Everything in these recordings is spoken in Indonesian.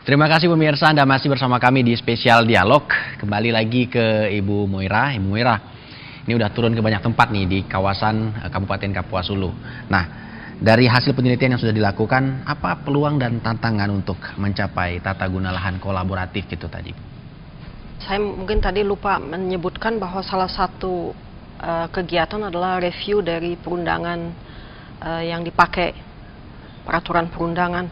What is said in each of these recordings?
Terima kasih pemirsa, Anda masih bersama kami di Spesial Dialog. Kembali lagi ke Ibu Moira. Ibu Moira, ini udah turun ke banyak tempat nih di kawasan Kabupaten Kapuas Hulu. Nah, dari hasil penelitian yang sudah dilakukan, apa peluang dan tantangan untuk mencapai tata guna lahan kolaboratif itu tadi? Saya mungkin tadi lupa menyebutkan bahwa salah satu kegiatan adalah review dari perundangan yang dipakai, peraturan perundangan.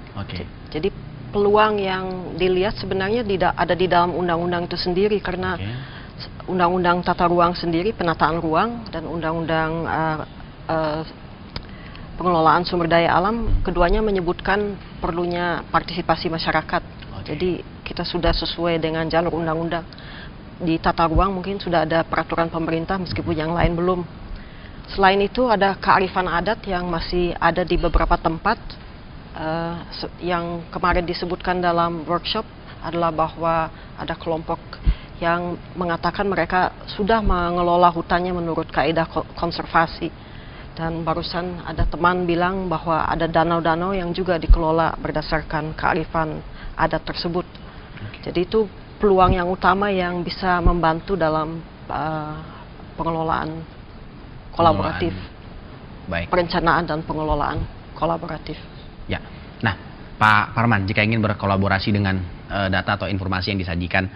Jadi peluang yang dilihat sebenarnya ada di dalam undang-undang itu sendiri, karena undang-undang tata ruang sendiri, penataan ruang, dan undang-undang pengelolaan sumber daya alam, keduanya menyebutkan perlunya partisipasi masyarakat. Jadi kita sudah sesuai dengan jalur undang-undang. Di tata ruang mungkin sudah ada peraturan pemerintah, meskipun yang lain belum. Selain itu ada kearifan adat yang masih ada di beberapa tempat. Yang kemarin disebutkan dalam workshop adalah bahwa ada kelompok yang mengatakan mereka sudah mengelola hutannya menurut kaidah konservasi, dan barusan ada teman bilang bahwa ada danau-danau yang juga dikelola berdasarkan kearifan adat tersebut. Jadi itu peluang yang utama yang bisa membantu dalam pengelolaan kolaboratif, perencanaan dan pengelolaan kolaboratif. Ya, nah Pak Parman, jika ingin berkolaborasi dengan data atau informasi yang disajikan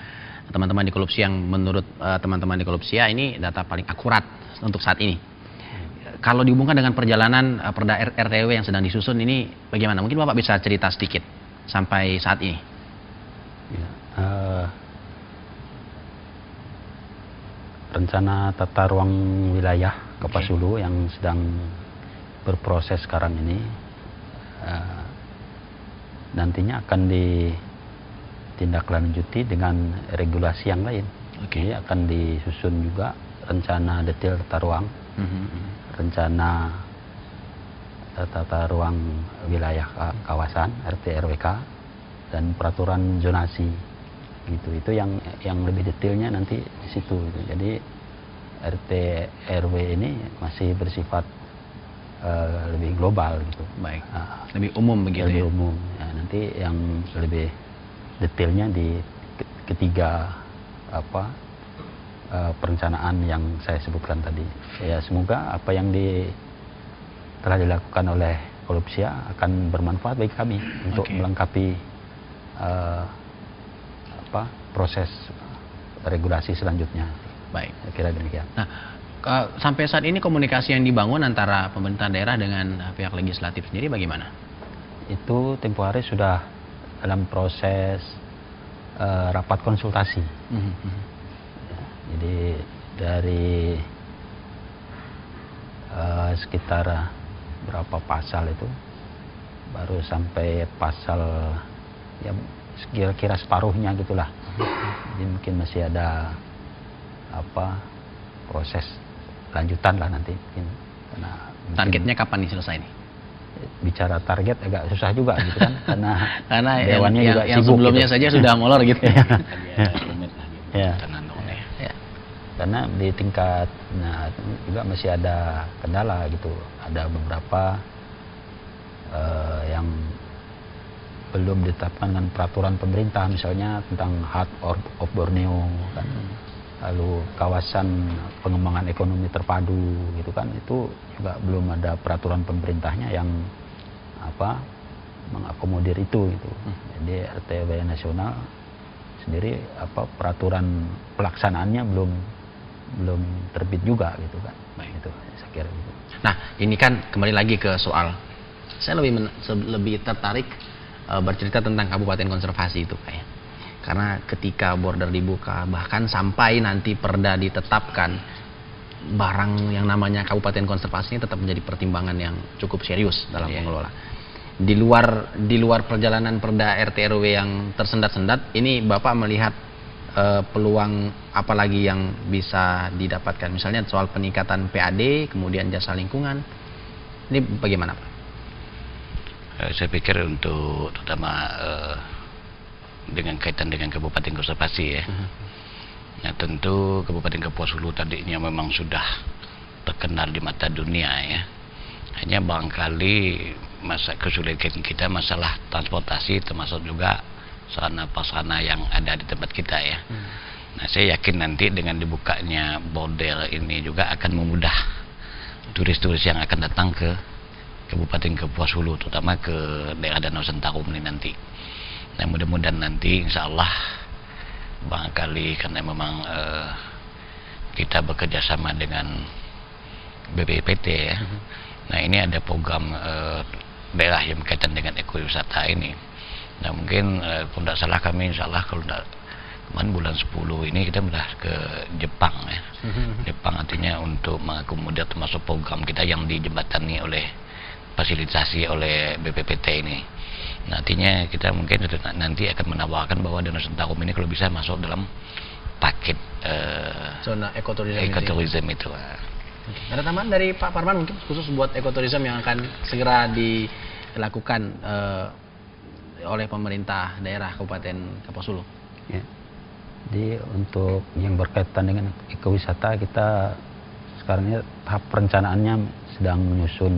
teman-teman di Kolupsia, yang menurut teman-teman di Kolupsia ini data paling akurat untuk saat ini, kalau dihubungkan dengan perjalanan Perda RTW yang sedang disusun ini, bagaimana? Mungkin Bapak bisa cerita sedikit sampai saat ini. Ya, rencana tata ruang wilayah Kapuas Hulu yang sedang berproses sekarang ini nantinya akan ditindaklanjuti dengan regulasi yang lain. Jadi akan disusun juga rencana detail tata ruang, rencana tata ruang wilayah kawasan RT/RWK, dan peraturan zonasi. Gitu. Itu yang lebih detailnya nanti di situ. Gitu. Jadi RT/RW ini masih bersifat lebih global gitu. Baik. Lebih umum begitu. Lebih umum. Ya, nanti yang lebih detailnya di ketiga perencanaan yang saya sebutkan tadi. Ya, semoga apa yang telah dilakukan oleh Kolupsia akan bermanfaat bagi kami untuk melengkapi proses regulasi selanjutnya. Baik. Saya kira demikian. Nah, sampai saat ini komunikasi yang dibangun antara pemerintah daerah dengan pihak legislatif sendiri bagaimana? Itu tempo hari sudah dalam proses rapat konsultasi. Ya, jadi dari sekitar berapa pasal itu baru sampai pasal ya kira-kira separuhnya gitulah. Jadi mungkin masih ada proses lanjutan lah nanti. Karena targetnya kapan nih selesai nih? Bicara target agak susah juga gitu kan, karena dewannya juga yang sibuk sebelumnya gitu. Saja sudah molor gitu. Ya. Karena di tingkat juga masih ada kendala gitu. Ada beberapa yang belum ditetapkan dengan peraturan pemerintah, misalnya tentang Heart of Borneo kan. Lalu kawasan pengembangan ekonomi terpadu gitu kan, itu juga belum ada peraturan pemerintahnya yang mengakomodir itu gitu. Jadi RTW nasional sendiri peraturan pelaksanaannya belum terbit juga gitu kan. Itu saya kira gitu. Nah, ini kan kembali lagi ke soal, saya lebih tertarik bercerita tentang kabupaten konservasi itu Pak ya. Karena ketika border dibuka, bahkan sampai nanti perda ditetapkan, barang yang namanya kabupaten konservasi ini tetap menjadi pertimbangan yang cukup serius dalam mengelola. Di luar perjalanan perda RT/RW yang tersendat-sendat, ini Bapak melihat peluang apa lagi yang bisa didapatkan? Misalnya soal peningkatan PAD, kemudian jasa lingkungan. Ini bagaimana Pak? Saya pikir untuk terutama dengan kaitan dengan kabupaten konservasi ya. Nah, tentu Kabupaten Kapuas Hulu tadinya memang sudah terkenal di mata dunia ya. Hanya barangkali kesulitan kita masalah transportasi, termasuk juga sarana prasarana yang ada di tempat kita ya. Nah, saya yakin nanti dengan dibukanya border ini juga akan memudah turis-turis yang akan datang ke Kabupaten Kapuas Hulu, terutama ke daerah Danau Sentarum ini nanti. Nah, mudah-mudahan nanti insya Allah barangkali karena memang kita bekerja sama dengan BPPT ya. Nah, ini ada program daerah yang berkaitan dengan ekowisata ini. Nah, mungkin kalau tidak salah kami insya Allah kalau tidak kemarin bulan 10 ini kita sudah ke Jepang ya. Jepang artinya untuk mengakomodir termasuk program kita yang dijembatani oleh fasilitasi oleh BPPT ini. Nah, artinya kita mungkin nanti akan menawarkan bahwa Danau Sentarum ini kalau bisa masuk dalam paket zona ekoturism itu. Ada tambahan dari Pak Parman mungkin khusus buat ekoturism yang akan segera dilakukan oleh pemerintah daerah Kabupaten Kapuas Hulu? Ya. Jadi untuk yang berkaitan dengan ekowisata, kita sekarang ini tahap perencanaannya sedang menyusun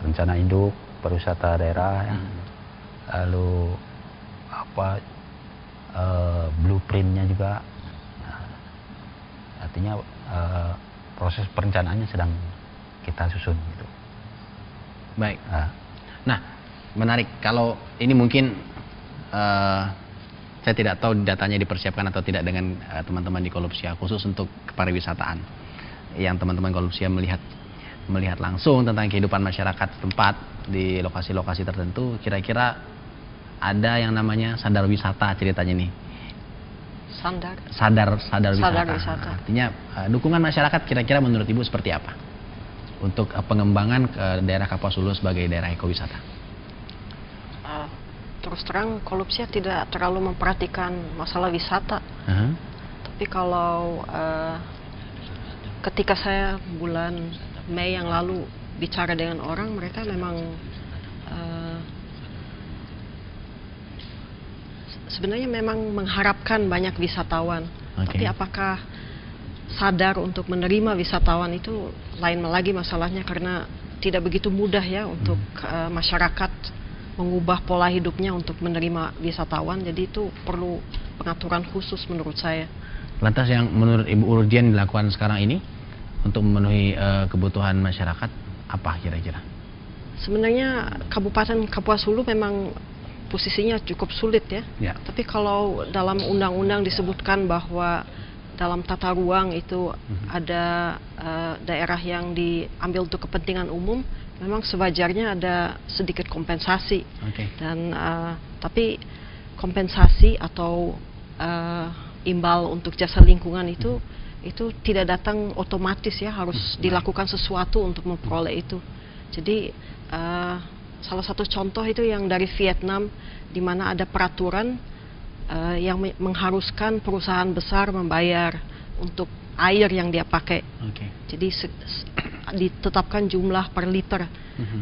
rencana induk pariwisata daerah ya. Lalu blueprintnya juga. Artinya proses perencanaannya sedang kita susun gitu. Baik. Nah, menarik kalau ini mungkin saya tidak tahu datanya dipersiapkan atau tidak dengan teman-teman di Kolupsia khusus untuk pariwisataan yang teman-teman Kolupsia melihat langsung tentang kehidupan masyarakat setempat di lokasi-lokasi tertentu. Kira-kira ada yang namanya sadar wisata ceritanya nih. Sadar wisata. Artinya dukungan masyarakat kira-kira menurut Ibu seperti apa untuk pengembangan ke daerah Kapuas Hulu sebagai daerah ekowisata? Terus terang Kolupsia tidak terlalu memperhatikan masalah wisata. Tapi kalau ketika saya bulan Mei yang lalu bicara dengan orang, mereka memang sebenarnya memang mengharapkan banyak wisatawan. Tapi apakah sadar untuk menerima wisatawan itu lain lagi masalahnya, karena tidak begitu mudah ya untuk masyarakat mengubah pola hidupnya untuk menerima wisatawan. Jadi itu perlu pengaturan khusus menurut saya. Lantas yang menurut Ibu urgen dilakukan sekarang ini untuk memenuhi kebutuhan masyarakat apa kira-kira? Sebenarnya Kabupaten Kapuas Hulu memang posisinya cukup sulit ya. Tapi kalau dalam undang-undang disebutkan bahwa dalam tata ruang itu ada daerah yang diambil untuk kepentingan umum, memang sewajarnya ada sedikit kompensasi. Dan tapi kompensasi atau imbal untuk jasa lingkungan itu tidak datang otomatis ya, harus dilakukan sesuatu untuk memperoleh itu. Jadi salah satu contoh itu yang dari Vietnam, di mana ada peraturan yang mengharuskan perusahaan besar membayar untuk air yang dia pakai. Jadi ditetapkan jumlah per liter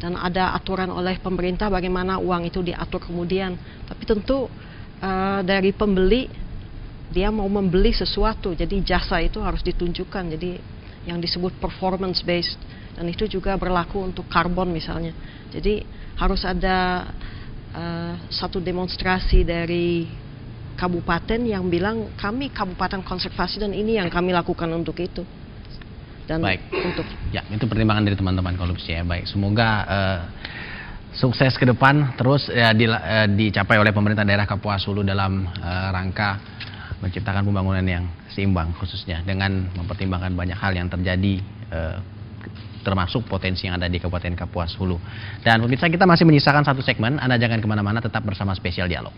dan ada aturan oleh pemerintah bagaimana uang itu diatur kemudian. Tapi tentu dari pembeli, dia mau membeli sesuatu, jadi jasa itu harus ditunjukkan. Jadi yang disebut performance based, dan itu juga berlaku untuk karbon misalnya. Jadi harus ada satu demonstrasi dari kabupaten yang bilang kami kabupaten konservasi dan ini yang kami lakukan untuk itu. Dan baik, ya itu pertimbangan dari teman-teman Kolupsia ya. Baik, semoga sukses ke depan terus dicapai oleh pemerintah daerah Kapuas Hulu dalam rangka menciptakan pembangunan yang seimbang, khususnya dengan mempertimbangkan banyak hal yang terjadi termasuk potensi yang ada di Kabupaten Kapuas Hulu. Dan pemirsa, kita masih menyisakan satu segmen, Anda jangan kemana-mana, tetap bersama Spesial Dialog.